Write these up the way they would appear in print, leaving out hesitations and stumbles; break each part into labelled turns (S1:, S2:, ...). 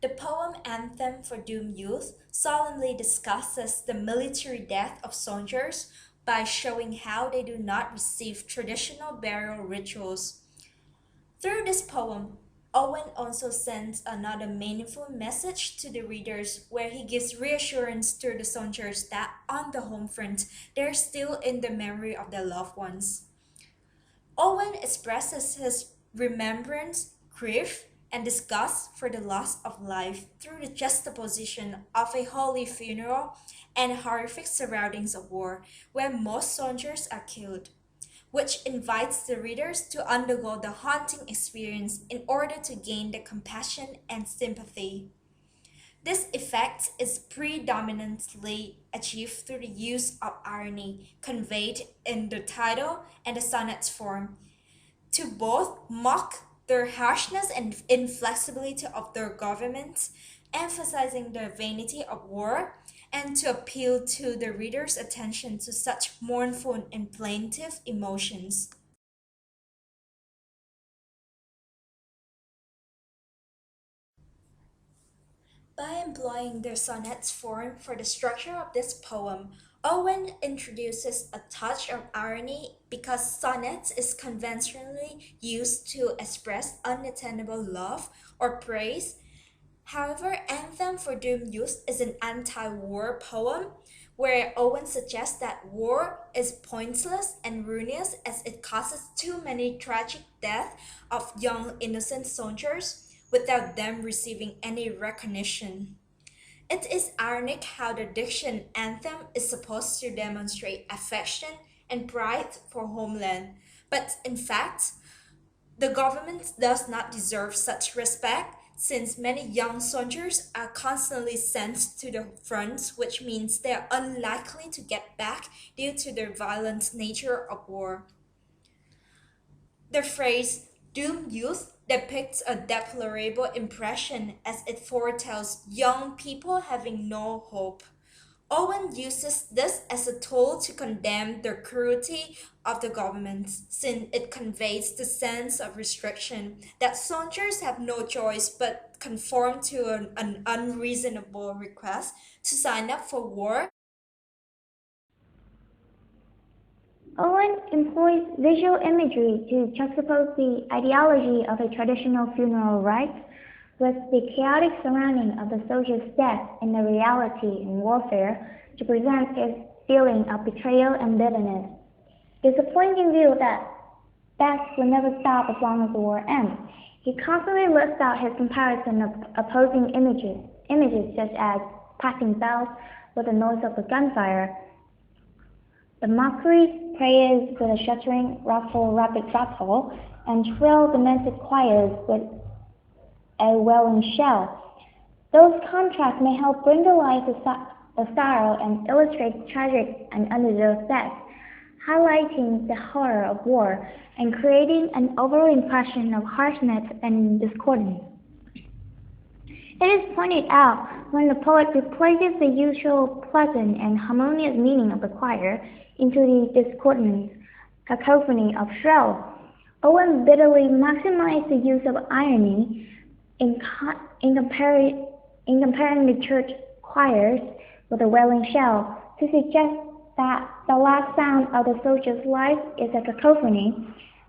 S1: The poem Anthem for Doomed Youth solemnly discusses the military death of soldiers by showing how they do not receive traditional burial rituals. Through this poem, Owen also sends another meaningful message to the readers where he gives reassurance to the soldiers that on the home front, they're still in the memory of their loved ones. Owen expresses his remembrance, grief, and disgust for the loss of life through the juxtaposition of a holy funeral and horrific surroundings of war, where most soldiers are killed, which invites the readers to undergo the haunting experience in order to gain the compassion and sympathy. This effect is predominantly achieved through the use of irony conveyed in the title and the sonnet's form, to both mock their harshness and inflexibility of their governments, emphasizing the vanity of war, and to appeal to the reader's attention to such mournful and plaintive emotions. By employing the sonnet's form for the structure of this poem, Owen introduces a touch of irony because sonnets is conventionally used to express unattainable love or praise. However, Anthem for Doomed Youth is an anti-war poem where Owen suggests that war is pointless and ruinous as it causes too many tragic deaths of young innocent soldiers without them receiving any recognition. It is ironic how the diction anthem is supposed to demonstrate affection and pride for homeland, but in fact, the government does not deserve such respect since many young soldiers are constantly sent to the front, which means they are unlikely to get back due to the violent nature of war. The phrase doomed youth depicts a deplorable impression as it foretells young people having no hope. Owen uses this as a tool to condemn the cruelty of the government, since it conveys the sense of restriction that soldiers have no choice but conform to an unreasonable request to sign up for war.
S2: Owen employs visual imagery to juxtapose the ideology of a traditional funeral rite with the chaotic surrounding of the soldier's death and the reality in warfare to present his feeling of betrayal and bitterness. It's a poignant view that death will never stop as long as the war ends. He constantly lists out his comparison of opposing images such as passing bells with the noise of the gunfire, the mockery prayers with a shuddering, ruffle, rapid rattle, and shrill domestic choirs with a wailing shell. Those contrasts may help bring to life the sorrow and illustrate tragic and undeserved death, highlighting the horror of war and creating an overall impression of harshness and discordance. It is pointed out when the poet replaces the usual pleasant and harmonious meaning of the choir into the discordant cacophony of shrill. Owen bitterly maximized the use of irony in comparing the church choirs with a wailing shell to suggest that the last sound of the soldier's life is a cacophony.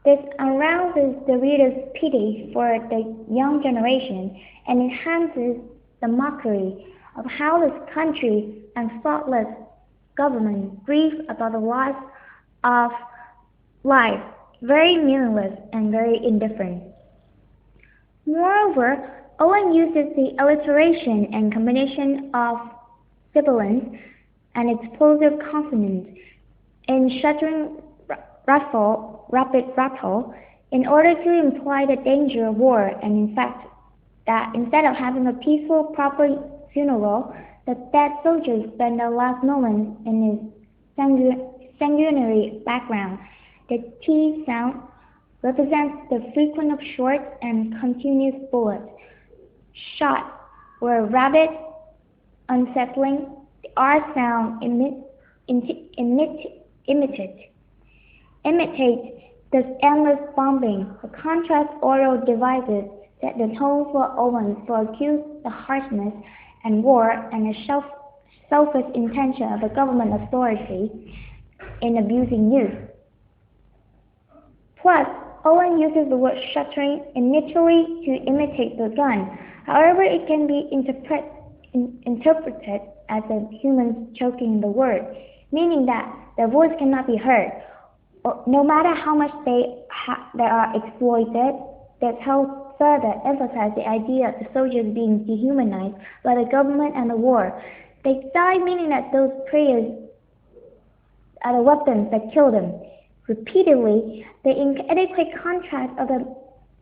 S2: This arouses the reader's pity for the young generation and enhances the mockery of how this country and thoughtless government grieve about the loss of life, very meaningless and very indifferent. Moreover, Owen uses the alliteration and combination of sibilants and explosive consonants in shuddering rapid rattle in order to imply the danger of war and in fact that instead of having a peaceful, proper funeral, the dead soldiers spend their last moments in his sanguinary background. The T sound represents the frequent of short and continuous bullets shot were rapid, unsettling. The R sound imitates this endless bombing. The contrast oral devices set the tone for Owen for accuse the harshness and war and the selfish intention of the government authority in abusing youth. Plus, Owen uses the word shuddering initially to imitate the gun. However, it can be interpreted as a human choking the word, meaning that their voice cannot be heard. No matter how much they are exploited, this helps further emphasize the idea of the soldiers being dehumanized by the government and the war. They die, meaning that those prayers are the weapons that kill them. Repeatedly, the inadequate contrast of the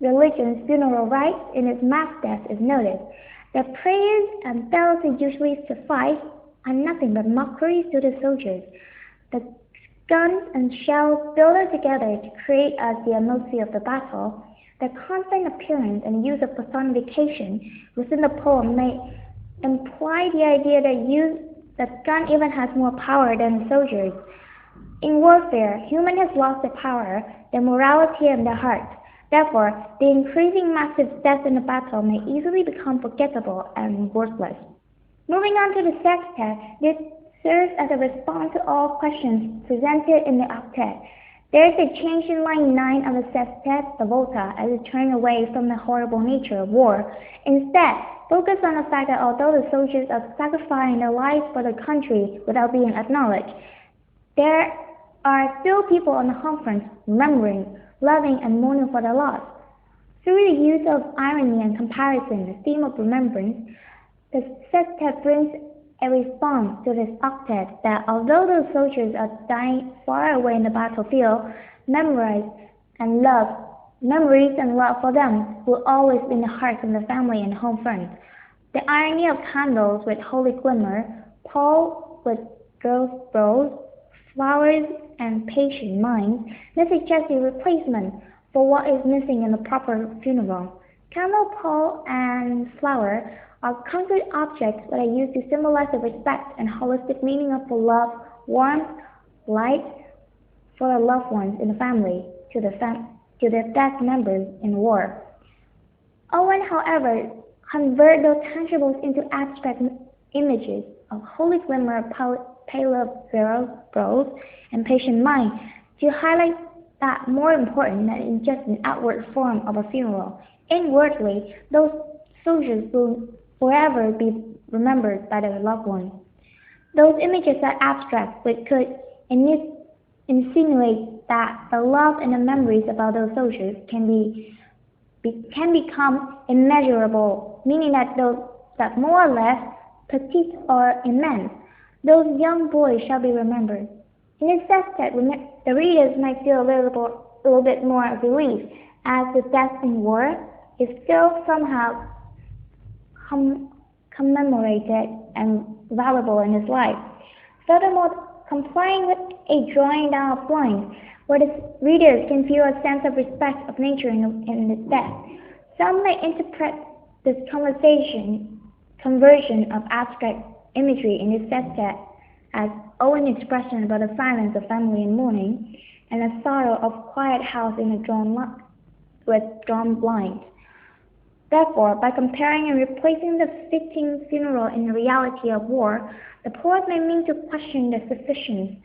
S2: religion's funeral rites in its mass death is noted. The prayers and bells that usually suffice are nothing but mockeries to the soldiers. The guns and shells built together to create as the atmosphere of the battle. The constant appearance and use of personification within the poem may imply the idea that gun even has more power than the soldiers. In warfare, human has lost their power, their morality, and their heart. Therefore, the increasing massive death in the battle may easily become forgettable and worthless. Moving on to the sextet, this serves as a response to all questions presented in the octet. There is a change in line 9 of the sextet, the volta, as it turned away from the horrible nature of war. Instead, focus on the fact that although the soldiers are sacrificing their lives for the country without being acknowledged, there are still people on the home front remembering, loving, and mourning for their loss. Through the use of irony and comparison, the theme of remembrance, the sextet brings a response to this octet that although those soldiers are dying far away in the battlefield, memories and love for them will always be in the hearts of the family and home front. The irony of candles with holy glimmer, Paul with girls' brows, flowers and patient minds may suggest a replacement for what is missing in a proper funeral. Candle, pole, and flower are concrete objects that are used to symbolize the respect and holistic meaning of the love, warmth, light for the loved ones in the family to the death members in war. Owen, however, convert those tangibles into abstract images of holy glimmer, pale brows, and patient mind to highlight that more important than just an outward form of a funeral. Inwardly, those soldiers will forever be remembered by their loved ones. Those images are abstract, but could insinuate that the love and the memories about those soldiers can become immeasurable, meaning that more or less petite or immense, those young boys shall be remembered. In this sextet, the readers might feel a little bit more relief, as the death in war is still somehow commemorated and valuable in his life. Furthermore, complying with a drawing down of lines, where the readers can feel a sense of respect of nature in its death. Some may interpret this conversion of abstract imagery in his sextet as Owen's expression about the silence of family in mourning and the sorrow of quiet house with drawn blinds. Therefore, by comparing and replacing the fitting funeral in the reality of war, the poet may mean to question the sufficiency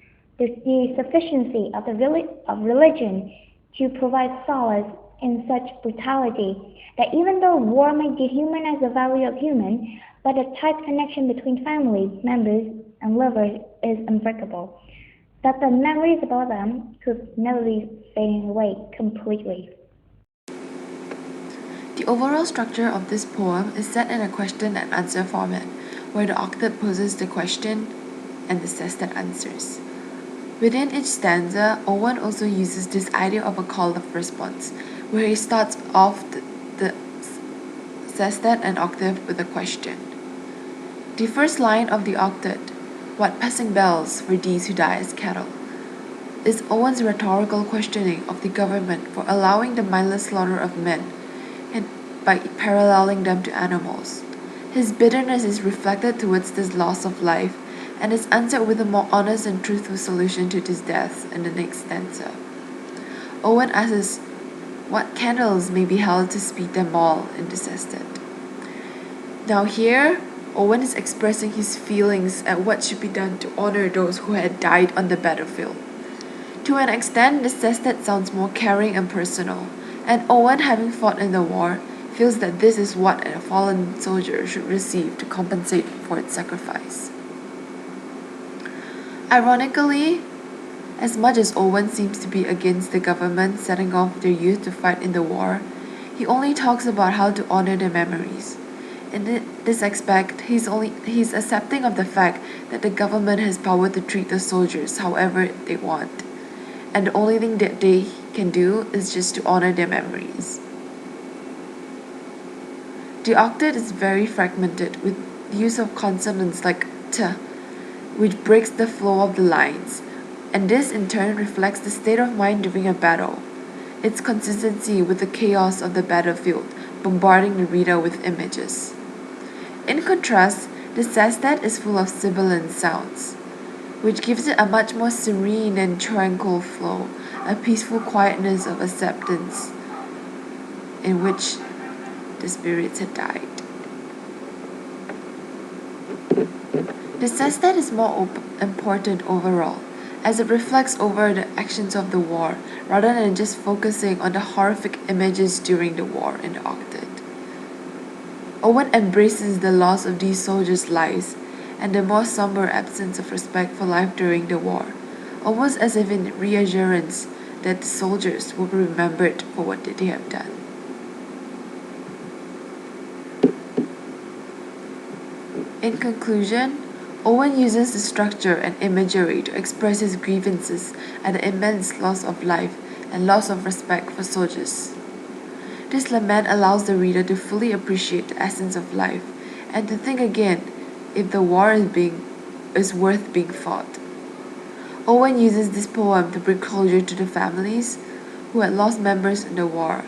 S2: of religion to provide solace in such brutality, that even though war may dehumanize the value of human, but the tight connection between family members and lovers is unbreakable, that the memories about them could never be fading away completely.
S3: The overall structure of this poem is set in a question and answer format, where the octet poses the question and the sextet answers. Within each stanza, Owen also uses this idea of a call of response, where he starts off the sextet and octave with a question. The first line of the octet, "What passing bells for these who die as cattle?" is Owen's rhetorical questioning of the government for allowing the mindless slaughter of men and by paralleling them to animals. His bitterness is reflected towards this loss of life and is answered with a more honest and truthful solution to these deaths in the next stanza. Owen asks what candles may be held to speed them all in the sestet. Now here, Owen is expressing his feelings at what should be done to honor those who had died on the battlefield. To an extent, the sestet sounds more caring and personal, and Owen, having fought in the war, feels that this is what a fallen soldier should receive to compensate for its sacrifice. Ironically, as much as Owen seems to be against the government setting off their youth to fight in the war, he only talks about how to honor their memories. In this aspect, he's accepting of the fact that the government has power to treat the soldiers however they want, and the only thing that they can do is just to honor their memories. The octet is very fragmented with use of consonants like t, which breaks the flow of the lines, and this in turn reflects the state of mind during a battle, its consistency with the chaos of the battlefield, bombarding the reader with images. In contrast, the sestet is full of sibilant sounds, which gives it a much more serene and tranquil flow, a peaceful quietness of acceptance in which the spirits had died. The sestet is more important overall, as it reflects over the actions of the war rather than just focusing on the horrific images during the war in the octet. Owen embraces the loss of these soldiers' lives and the more somber absence of respect for life during the war, almost as if in reassurance that the soldiers will be remembered for what they have done. In conclusion, Owen uses the structure and imagery to express his grievances at the immense loss of life and loss of respect for soldiers. This lament allows the reader to fully appreciate the essence of life and to think again if the war is worth being fought. Owen uses this poem to bring closure to the families who had lost members in the war